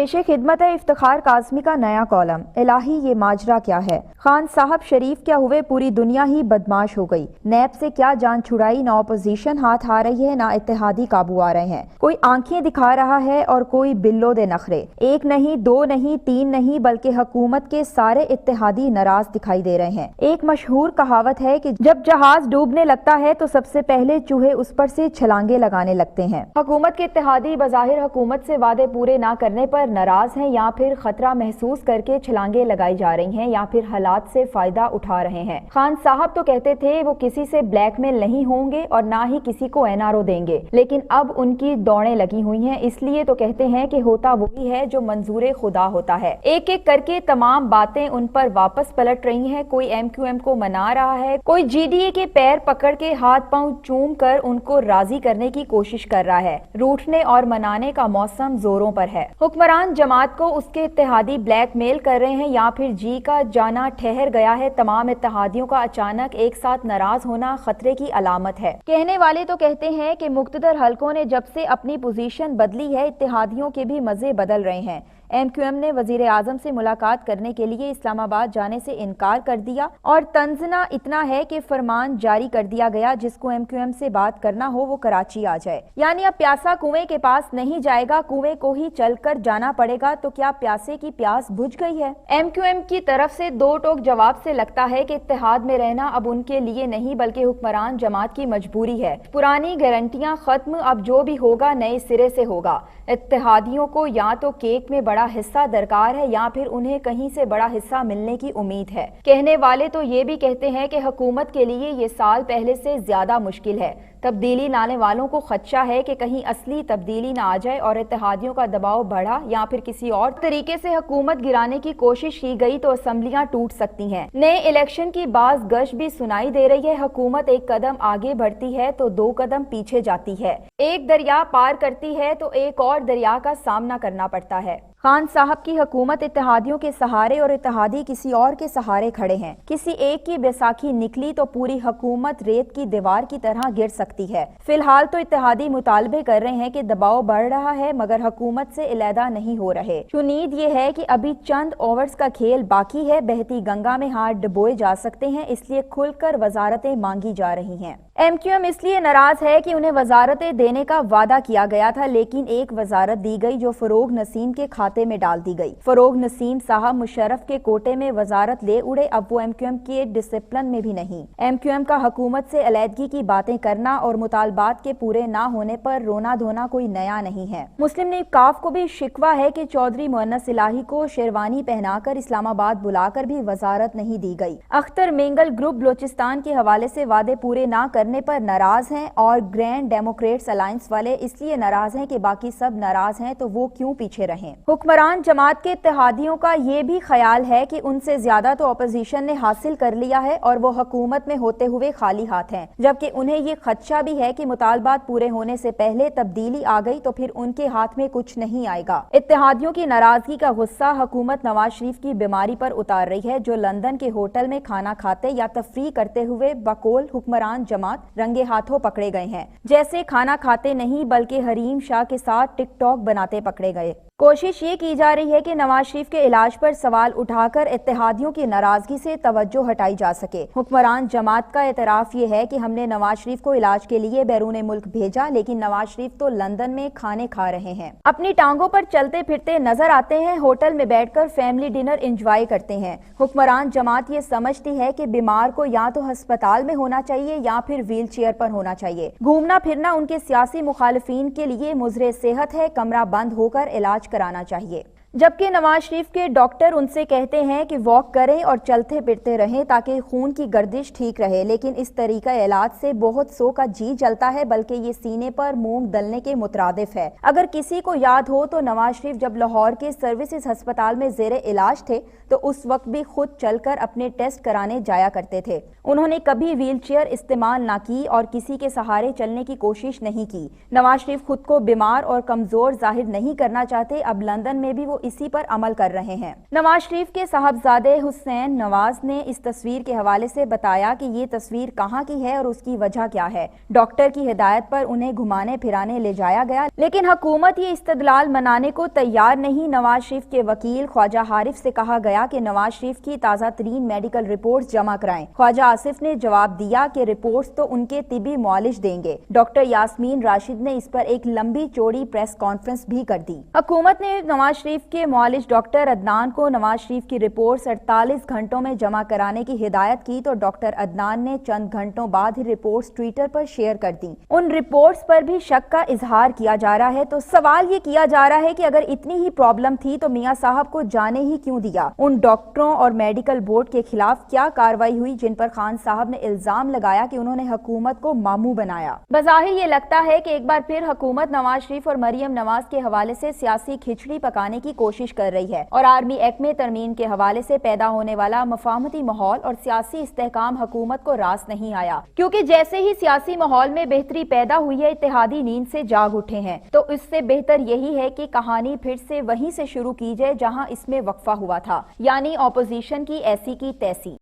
पेश खिदमत है इफ्तिखार काज़मी का नया कॉलम। इलाही ये माजरा क्या है? खान साहब शरीफ क्या हुए, पूरी दुनिया ही बदमाश हो गई। नैब से क्या जान छुड़ाई, ना अपोजिशन हाथ आ रही है ना इत्तेहादी काबू आ रहे हैं। कोई आंखें दिखा रहा है और कोई बिल्लो दे नखरे। एक नहीं, दो नहीं, तीन नहीं, बल्कि हुकूमत के सारे इत्तेहादी नाराज दिखाई दे रहे हैं। एक मशहूर कहावत है कि जब जहाज डूबने लगता है तो सबसे पहले चूहे उस पर से छलांगे लगाने लगते हैं। हुकूमत के इत्तेहादी बज़ाहिर हुकूमत से वादे पूरे ना करने पर नाराज हैं, या फिर खतरा महसूस करके छलांगे लगाई जा रही हैं, या फिर हालात से फायदा उठा रहे हैं। खान साहब तो कहते थे वो किसी से ब्लैकमेल नहीं होंगे और ना ही किसी को एनआरओ देंगे, लेकिन अब उनकी दौड़ें लगी हुई हैं। इसलिए तो कहते हैं कि होता वही है जो मंजूर खुदा होता है। एक एक करके तमाम बातें उन पर वापस पलट रही हैं। कोई एमक्यूएम को मना रहा है, कोई जीडीए के पैर पकड़ के हाथ पांव चूम कर उनको राजी करने की कोशिश कर रहा है। रूठने और मनाने का मौसम जोरों पर है। हुक्मरान जमात को उसके इत्तेहादी ब्लैकमेल कर रहे हैं, या फिर जी का जाना ठहर गया है। तमाम इत्तेहादियों का अचानक एक साथ नाराज होना खतरे की अलामत है। कहने वाले तो कहते हैं कि मुख्तदर हलकों ने जब से अपनी पोजीशन बदली है, इत्तेहादियों के भी मजे बदल रहे हैं। एमक्यूएम ने वजीर आजम से मुलाकात करने के लिए इस्लामाबाद जाने से इनकार कर दिया, और तंजना इतना है कि फरमान जारी कर दिया गया, जिसको एमक्यूएम से बात करना हो वो कराची आ जाए। यानी अब प्यासा कुएं के पास नहीं जाएगा, कुएं को ही चलकर जाना पड़ेगा। तो क्या प्यासे की प्यास बुझ गई है? एमक्यूएम की तरफ से दो टोक जवाब से लगता है कि इत्तेहाद में रहना अब उनके लिए नहीं बल्कि हुक्मरान जमात की मजबूरी है। पुरानी गारंटियां खत्म, अब जो भी होगा नए सिरे से होगा। इत्तेहादियों को या तो केक में बड़ा हिस्सा दरकार है, या फिर उन्हें कहीं से बड़ा हिस्सा मिलने की उम्मीद है। कहने वाले तो ये भी कहते हैं कि हुकूमत के लिए ये साल पहले से ज्यादा मुश्किल है। तब्दीली लाने वालों को खदशा है कि कहीं असली तब्दीली ना आ जाए और इत्तेहादियों का दबाव बढ़ा, या फिर किसी और तरीके से हुकूमत गिराने की कोशिश की गई तो असम्बलियां टूट सकती हैं। नए इलेक्शन की बाज गश भी सुनाई दे रही है। हुकूमत एक कदम आगे बढ़ती है तो दो कदम पीछे जाती है। एक दरिया पार करती है तो एक और दरिया का सामना करना पड़ता है। खान साहब की हुकूमत इत्तेहादियों के सहारे और इत्तेहादी किसी और के सहारे खड़े हैं। किसी एक की बैसाखी निकली तो पूरी हुकूमत रेत की दीवार की तरह गिर सकती है। फिलहाल तो इत्तेहादी मुतालबे कर रहे हैं कि दबाव बढ़ रहा है, मगर हुकूमत से इलेहदा नहीं हो रहे। उम्मीद ये है कि अभी चंद ओवर्स का खेल बाकी है। बहती गंगा में हाथ डुबोए जा सकते हैं, इसलिए खुलकर वजारतें मांगी जा रही हैं। एमक्यूएम इसलिए नाराज है कि उन्हें वजारतें देने का वादा किया गया था, लेकिन एक वजारत दी गई जो फरोग नसीम के खाते में डाल दी गई। फरोग नसीम साहब मुशर्रफ के कोटे में वजारत ले उड़े। अब वो एमक्यूएम के डिसिप्लिन में भी नहीं। एमक्यूएम का हुकूमत से अलहदगी की बातें करना और मुतालबात के पूरे ना होने पर रोना धोना कोई नया नहीं है। मुस्लिम लीग काफ को भी शिकवा है कि चौधरी मुअन्नस इलाही को शेरवानी पहनाकर इस्लामाबाद बुलाकर भी वजारत नहीं दी गई। अख्तर मेंगल ग्रुप बलोचिस्तान के हवाले से वादे पूरे ना करने पर नाराज हैं, और ग्रैंड डेमोक्रेट्स अलायंस वाले इसलिए नाराज हैं कि बाकी सब नाराज हैं, तो वो क्यों पीछे रहें। हुक्मरान जमात के इत्तेहादियों का ये भी ख्याल है कि उनसे ज्यादा तो अपोजिशन ने हासिल कर लिया है और वो हुकूमत में होते हुए खाली हाथ हैं, जबकि उन्हें ये खदशा भी है कि मुतालबात पूरे होने से पहले तब्दीली आ गई तो फिर उनके हाथ में कुछ नहीं आएगा। इत्तेहादियों की नाराजगी का गुस्सा हुकूमत नवाज शरीफ की बीमारी पर उतार रही है, जो लंदन के होटल में खाना खाते या तफरीह करते हुए बकौल हुक्मरान जमात रंगे हाथों पकड़े गए हैं। जैसे खाना खाते नहीं बल्कि हरीम शाह के साथ टिकटॉक बनाते पकड़े गए। कोशिश ये की जा रही है कि नवाज शरीफ के इलाज पर सवाल उठाकर इत्तेहादियों की नाराजगी से तवज्जो हटाई जा सके। हुक्मरान जमात का एतराफ ये है कि हमने नवाज शरीफ को इलाज के लिए बैरून मुल्क भेजा, लेकिन नवाज शरीफ तो लंदन में खाने खा रहे हैं, अपनी टांगों पर चलते फिरते नजर आते हैं, होटल में बैठकर फैमिली डिनर एंजॉय करते हैं। हुक्मरान जमात ये समझती है कि बीमार को या तो अस्पताल में होना चाहिए या फिर व्हील चेयर पर होना चाहिए। घूमना फिरना उनके सियासी मुखालिफिन के लिए मुजरे सेहत है। कमरा बंद होकर इलाज कराना चाहिए। जबकि नवाज शरीफ के डॉक्टर उनसे कहते हैं कि वॉक करें और चलते फिरते रहें ताकि खून की गर्दिश ठीक रहे, लेकिन इस तरीका इलाज से बहुत सो का जी जलता है, बल्कि ये सीने पर मूंग दलने के मुतरादिफ है। अगर किसी को याद हो तो नवाज शरीफ जब लाहौर के सर्विसेज अस्पताल में जेरे इलाज थे तो उस वक्त भी खुद चलकर अपने टेस्ट कराने जाया करते थे। उन्होंने कभी व्हील चेयर इस्तेमाल ना की और किसी के सहारे चलने की कोशिश नहीं की। नवाज शरीफ खुद को बीमार और कमजोर जाहिर नहीं करना चाहते। अब लंदन में भी वो इसी पर अमल कर रहे हैं। नवाज शरीफ के साहबजादे हुसैन नवाज ने इस तस्वीर के हवाले से बताया कि ये तस्वीर कहाँ की है और उसकी वजह क्या है। डॉक्टर की हिदायत पर उन्हें घुमाने फिराने ले जाया गया, लेकिन हुकूमत ये इस्तदलाल मनाने को तैयार नहीं। नवाज शरीफ के वकील ख्वाजा हारिफ से कहा गया कि नवाज शरीफ की ताज़ा तरीन मेडिकल रिपोर्ट्स जमा कराएं। ख्वाजा आसिफ ने जवाब दिया कि रिपोर्ट्स तो उनके तिबी मुआलिज देंगे। डॉक्टर यास्मीन राशिद ने इस पर एक लंबी चौड़ी प्रेस कॉन्फ्रेंस भी कर दी। हुकूमत ने नवाज शरीफ के मुआलिज डॉक्टर अदनान को नवाज शरीफ की रिपोर्ट्स 48 घंटों में जमा कराने की हिदायत की तो डॉक्टर अदनान ने चंद घंटों बाद ही रिपोर्ट्स ट्विटर पर शेयर कर दी। उन रिपोर्ट्स पर भी शक का इजहार किया जा रहा है। तो सवाल ये किया जा रहा है कि अगर इतनी ही प्रॉब्लम थी तो मियां साहब को जाने ही क्यों दिया। उन डॉक्टरों और मेडिकल बोर्ड के खिलाफ क्या कार्रवाई हुई जिन पर खान साहब ने इल्जाम लगाया कि उन्होंने हुकूमत को मामू बनाया। बज़ाहिर ये लगता है कि एक बार फिर हुकूमत नवाज शरीफ और मरियम नवाज के हवाले से सियासी खिचड़ी पकाने की कोशिश कर रही है और आर्मी एक्ट में तरमीम के हवाले से पैदा होने वाला मफाहमती माहौल और सियासी इस्तेहकाम हुकूमत को रास नहीं आया, क्योंकि जैसे ही सियासी माहौल में बेहतरी पैदा हुई है इत्तेहादी नींद से जाग उठे हैं। तो इससे बेहतर यही है कि कहानी फिर से वहीं से शुरू की जाए जहां इसमें वक्फा हुआ था, यानी ऑपोजिशन की ऐसी की तैसी।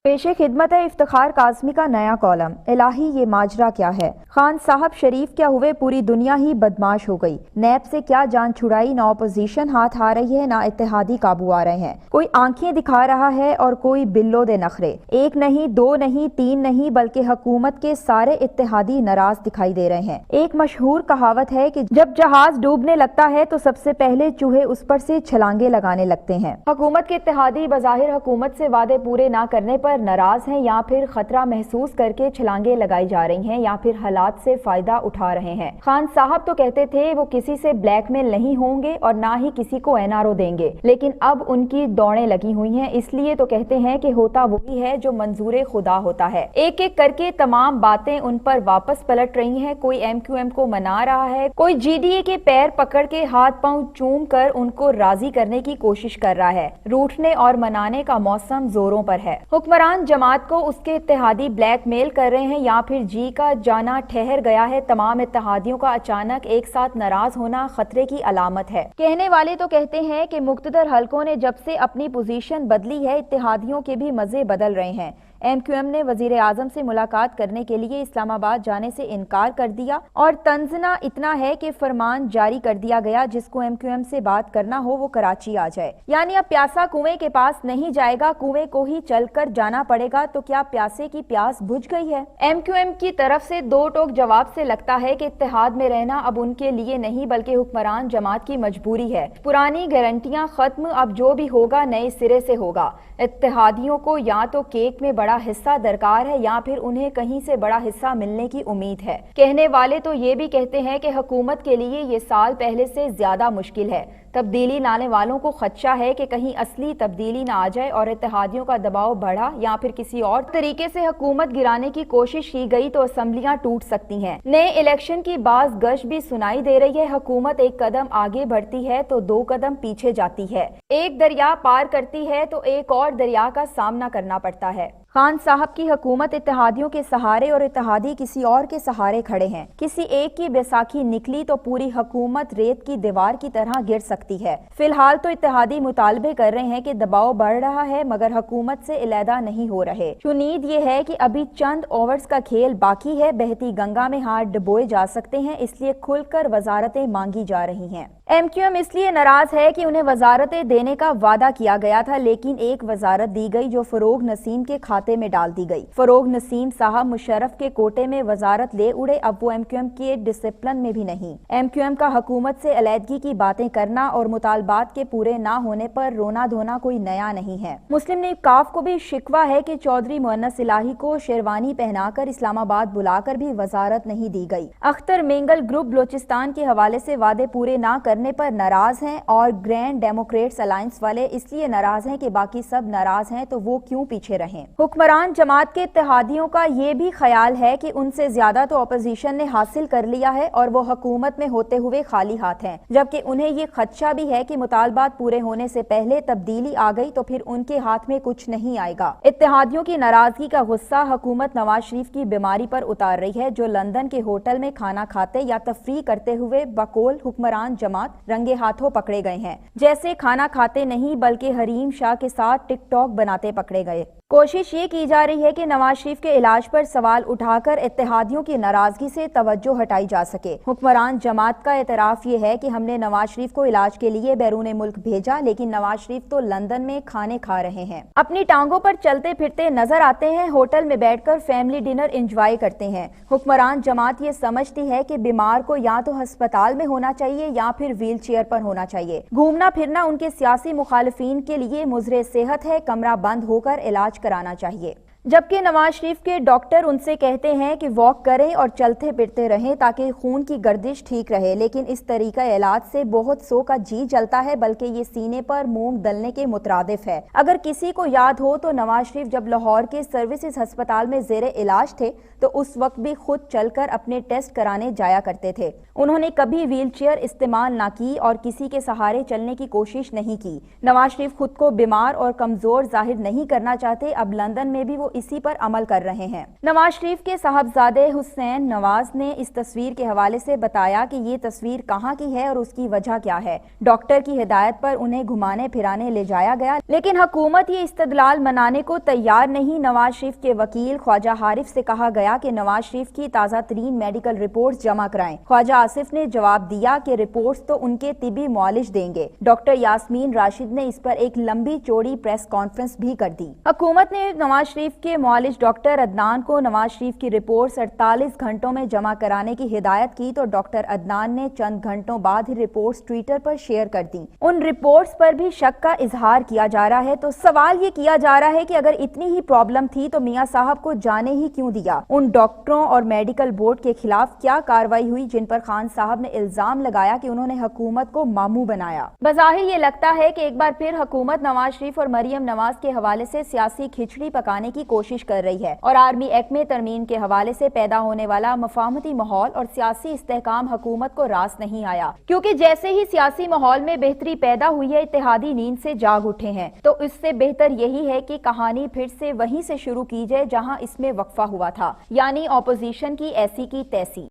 पेशे खिदमत है इफ्तिखार काज़मी का नया कॉलम, इलाही ये माजरा क्या है। खान साहब शरीफ क्या हुए, पूरी दुनिया ही बदमाश हो गई। नैब से क्या जान छुड़ाई, ना अपोजिशन हाथ आ रही है ना इत्तेहादी काबू आ रहे हैं। कोई आंखें दिखा रहा है और कोई बिल्लो दे नखरे। एक नहीं, दो नहीं, तीन नहीं, बल्कि हुकूमत के सारे इत्तेहादी नाराज दिखाई दे रहे हैं। एक मशहूर कहावत है कि जब जहाज डूबने लगता है तो सबसे पहले चूहे उस पर से छलांगे लगाने लगते हैं। हुकूमत के इत्तेहादी बज़ाहिर हुकूमत से वादे पूरे ना करने पर नाराज हैं या फिर खतरा महसूस करके छलांगे लगाई जा रही हैं या फिर हालात से फायदा उठा रहे हैं। खान साहब तो कहते थे वो किसी से ब्लैकमेल नहीं होंगे और ना ही किसी को एनआरओ देंगे, लेकिन अब उनकी दौड़ें लगी हुई हैं। इसलिए तो कहते हैं कि होता वही है जो मंजूर खुदा होता है। एक एक करके तमाम बातें उन पर वापस पलट रही हैं। कोई एमक्यूएम को मना रहा है, कोई जीडीए के पैर पकड़ के हाथ पांव चूम कर उनको राजी करने की कोशिश कर रहा है। रूठने और मनाने का मौसम जोरों पर है। हुक्मरान जमात को उसके इत्तेहादी ब्लैकमेल कर रहे हैं या फिर जी का जाना ठहर गया है। तमाम इत्तेहादियों का अचानक एक साथ नाराज होना खतरे की अलामत है। कहने वाले तो कहते हैं कि मुख्तदर हलकों ने जब से अपनी पोजीशन बदली है इत्तेहादियों के भी मजे बदल रहे हैं। एमक्यूएम ने वजीर आजम से मुलाकात करने के लिए इस्लामाबाद जाने से इनकार कर दिया और तंजना इतना है कि फरमान जारी कर दिया गया जिसको एमक्यूएम से बात करना हो वो कराची आ जाए। यानी अब प्यासा कुएं के पास नहीं जाएगा, कुएं को ही चलकर जाना पड़ेगा। तो क्या प्यासे की प्यास बुझ गई है? एमक्यूएम की तरफ से दो टोक जवाब से लगता है कि इत्तेहाद में रहना अब उनके लिए नहीं बल्कि हुक्मरान जमात की मजबूरी है। पुरानी गारंटियां खत्म, अब जो भी होगा नए सिरे से होगा। इत्तेहादियों को या तो केक में बड़ा हिस्सा दरकार है या फिर उन्हें कहीं से बड़ा हिस्सा मिलने की उम्मीद है। कहने वाले तो ये भी कहते हैं कि हुकूमत के लिए ये साल पहले से ज्यादा मुश्किल है। तब्दीली लाने वालों को खदशा है कि कहीं असली तब्दीली ना आ जाए और इत्तेहादियों का दबाव बढ़ा या फिर किसी और तरीके से हुकूमत गिराने की कोशिश की गई तो असेंबलियां टूट सकती हैं। नए इलेक्शन की बाज गश भी सुनाई दे रही है। हुकूमत एक कदम आगे बढ़ती है तो दो कदम पीछे जाती है। एक दरिया पार करती है तो एक और दरिया का सामना करना पड़ता है। खान साहब की हुकूमत इत्तेहादियों के सहारे और इत्तेहादी किसी और के सहारे खड़े हैं। किसी एक की बैसाखी निकली तो पूरी हुकूमत रेत की दीवार की तरह गिर सकती है। फिलहाल तो इत्तेहादी मुतालबे कर रहे हैं कि दबाव बढ़ रहा है मगर हुकूमत से इलेहदा नहीं हो रहे। उम्मीद ये है कि अभी चंद ओवर्स का खेल बाकी है। बहती गंगा में हाथ डुबोए जा सकते हैं, इसलिए खुलकर वजारतें मांगी जा रही हैं। एमक्यूएम इसलिए नाराज है कि उन्हें वजारतें देने का वादा किया गया था, लेकिन एक वजारत दी गई जो फरोग नसीम के खाते में डाल दी गई। फरोग नसीम साहब मुशर्रफ के कोटे में वजारत ले उड़े। अब वो एमक्यूएम के डिसिप्लिन में भी नहीं। एमक्यूएम का हुकूमत से अलहदगी की बातें करना और मुतालबात के पूरे ना होने पर रोना धोना कोई नया नहीं है। मुस्लिम लीग काफ को भी शिकवा है कि चौधरी मुअन्नस इलाही को शेरवानी पहनाकर इस्लामाबाद बुलाकर भी वजारत नहीं दी गई। अख्तर मेंगल ग्रुप बलोचिस्तान के हवाले से वादे पूरे ना کرنے پر ناراض ہیں اور گرینڈ ڈیموکریٹس الائنس والے اس لیے ناراض ہیں کہ باقی سب ناراض ہیں تو وہ کیوں پیچھے رہیں۔ حکمران جماعت کے اتحادیوں کا یہ بھی خیال ہے کہ ان سے زیادہ تو اپوزیشن نے حاصل کر لیا ہے اور وہ حکومت میں ہوتے ہوئے خالی ہاتھ ہیں، جبکہ انہیں یہ خدشہ بھی ہے کہ مطالبات پورے ہونے سے پہلے تبدیلی آ گئی تو پھر ان کے ہاتھ میں کچھ نہیں آئے گا۔ اتحادیوں کی ناراضگی کا غصہ حکومت نواز شریف کی بیماری پر اتار رہی ہے، جو لندن کے ہوٹل میں کھانا کھاتے یا تفریح کرتے ہوئے بقول حکمران جماعت رنگے ہاتھوں پکڑے گئے ہیں، جیسے کھانا کھاتے نہیں بلکہ حریم شاہ کے ساتھ ٹک ٹاک بناتے پکڑے گئے۔ کوشش یہ کی جا رہی ہے کہ نواز شریف کے علاج پر سوال اٹھا کر اتحادیوں کی ناراضگی سے توجہ ہٹائی جا سکے۔ حکمران جماعت کا اعتراف یہ ہے کہ ہم نے نواز شریف کو علاج کے لیے بیرون ملک بھیجا، لیکن نواز شریف تو لندن میں کھانے کھا رہے ہیں، اپنی ٹانگوں پر چلتے پھرتے نظر آتے ہیں، ہوٹل میں بیٹھ کر فیملی ڈنر انجوائے کرتے ہیں۔ حکمران جماعت یہ سمجھتی ہے کہ بیمار کو یا تو ہسپتال میں ہونا چاہیے یا پھر ویل چیئر پر ہونا چاہیے۔ گھومنا پھرنا ان کے سیاسی مخالفین کے لیے مضر صحت ہے، کمرہ بند ہو کر علاج کرانا چاہیے، جبکہ نواز شریف کے ڈاکٹر ان سے کہتے ہیں کہ واک کریں اور چلتے پھرتے رہیں تاکہ خون کی گردش ٹھیک رہے، لیکن اس طریقہ علاج سے بہت سو کا جی جلتا ہے، بلکہ یہ سینے پر مونگ دلنے کے مترادف ہے۔ اگر کسی کو یاد ہو تو نواز شریف جب لاہور کے سروسز ہسپتال میں زیر علاج تھے تو اس وقت بھی خود چل کر اپنے ٹیسٹ کرانے جایا کرتے تھے۔ انہوں نے کبھی ویل چیئر استعمال نہ کی اور کسی کے سہارے چلنے کی کوشش نہیں کی۔ نواز شریف خود کو بیمار اور کمزور ظاہر نہیں کرنا چاہتے، اب لندن میں بھی وہ اسی پر عمل کر رہے ہیں۔ نواز شریف کے صاحبزادے حسین نواز نے اس تصویر کے حوالے سے بتایا کہ یہ تصویر کہاں کی ہے اور اس کی وجہ کیا ہے۔ ڈاکٹر کی ہدایت پر انہیں گھمانے پھرانے لے جایا گیا، لیکن حکومت یہ استدلال منانے کو تیار نہیں۔ نواز شریف کے وکیل خواجہ عارف سے کہا گیا کہ نواز شریف کی تازہ ترین میڈیکل رپورٹس جمع کرائیں۔ خواجہ آصف نے جواب دیا کہ رپورٹس تو ان کے طبی معالج دیں گے۔ ڈاکٹر یاسمین راشد نے اس پر ایک لمبی چوڑی پریس کانفرنس بھی کر دی۔ حکومت نے نواز شریف کے معالج ڈاکٹر عدنان کو نواز شریف کی رپورٹس 48 گھنٹوں میں جمع کرانے کی ہدایت کی تو ڈاکٹر عدنان نے چند گھنٹوں بعد ہی رپورٹس ٹویٹر پر شیئر کر دی۔ ان رپورٹس پر بھی شک کا اظہار کیا جا رہا ہے، تو سوال یہ کیا جا رہا ہے کہ اگر اتنی ہی پرابلم تھی تو میاں صاحب کو جانے ہی کیوں دیا؟ ان ڈاکٹروں اور میڈیکل بورڈ کے خلاف کیا کارروائی ہوئی جن پر خان صاحب نے الزام لگایا کہ انہوں نے حکومت کو ماموں بنایا؟ بظاہر یہ لگتا ہے کہ ایک بار پھر حکومت نواز شریف اور مریم نواز کے حوالے سے سیاسی کھچڑی پکانے کی کوشش کر رہی ہے، اور آرمی ایکٹ میں ترمیم کے حوالے سے پیدا ہونے والا مفاہمتی ماحول اور سیاسی استحکام حکومت کو راس نہیں آیا، کیونکہ جیسے ہی سیاسی ماحول میں بہتری پیدا ہوئی ہے، اتحادی نیند سے جاگ اٹھے ہیں۔ تو اس سے بہتر یہی ہے کہ کہانی پھر سے وہیں سے شروع کی جائے جہاں اس میں وقفہ ہوا تھا، یعنی اپوزیشن کی ایسی کی تیسی۔